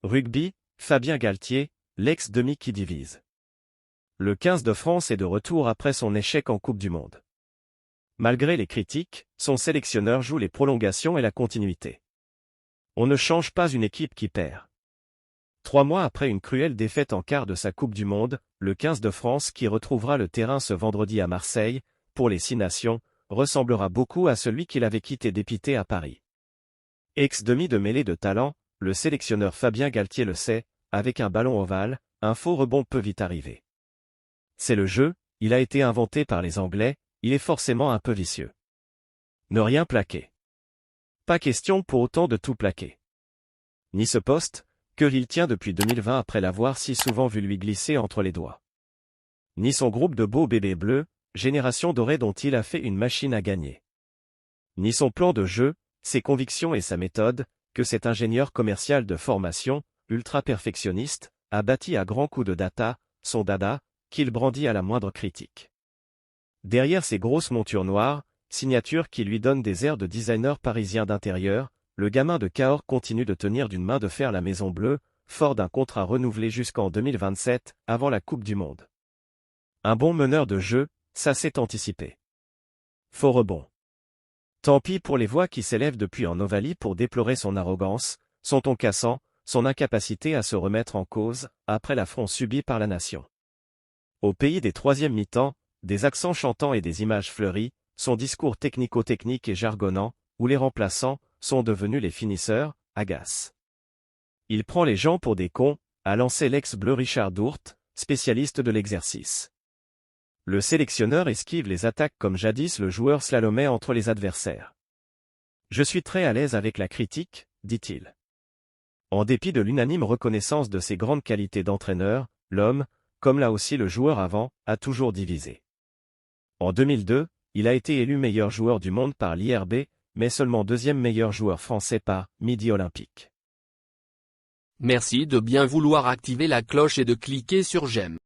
Rugby, Fabien Galthié, l'ex-demi qui divise. Le 15 de France est de retour après son échec en Coupe du Monde. Malgré les critiques, son sélectionneur joue les prolongations et la continuité. On ne change pas une équipe qui perd. 3 mois après une cruelle défaite en quart de sa Coupe du Monde, le 15 de France qui retrouvera le terrain ce vendredi à Marseille, pour les 6 nations, ressemblera beaucoup à celui qu'il avait quitté dépité à Paris. Ex-demi de mêlée de talent, le sélectionneur Fabien Galthié le sait, avec un ballon ovale, un faux rebond peut vite arriver. C'est le jeu, il a été inventé par les Anglais, il est forcément un peu vicieux. Ne rien plaquer. Pas question pour autant de tout plaquer. Ni ce poste, que il tient depuis 2020 après l'avoir si souvent vu lui glisser entre les doigts. Ni son groupe de beaux bébés bleus, génération dorée dont il a fait une machine à gagner. Ni son plan de jeu, ses convictions et sa méthode, que cet ingénieur commercial de formation, ultra-perfectionniste, a bâti à grands coups de data, son dada, qu'il brandit à la moindre critique. Derrière ses grosses montures noires, signature qui lui donne des airs de designer parisien d'intérieur, le gamin de Cahors continue de tenir d'une main de fer la Maison Bleue, fort d'un contrat renouvelé jusqu'en 2027, avant la Coupe du Monde. Un bon meneur de jeu, ça s'est anticipé. Faux rebond. Tant pis pour les voix qui s'élèvent depuis en Ovalie pour déplorer son arrogance, son ton cassant, son incapacité à se remettre en cause, après l'affront subi par la nation. Au pays des troisièmes mi-temps, des accents chantants et des images fleuries, son discours technico-technique et jargonnant, où les remplaçants sont devenus les finisseurs, agace. Il prend les gens pour des cons, a lancé l'ex-bleu Richard Dourte, spécialiste de l'exercice. Le sélectionneur esquive les attaques comme jadis le joueur slalomait entre les adversaires. Je suis très à l'aise avec la critique, dit-il. En dépit de l'unanime reconnaissance de ses grandes qualités d'entraîneur, l'homme, comme là aussi le joueur avant, a toujours divisé. En 2002, il a été élu meilleur joueur du monde par l'IRB, mais seulement deuxième meilleur joueur français par Midi Olympique. Merci de bien vouloir activer la cloche et de cliquer sur j'aime.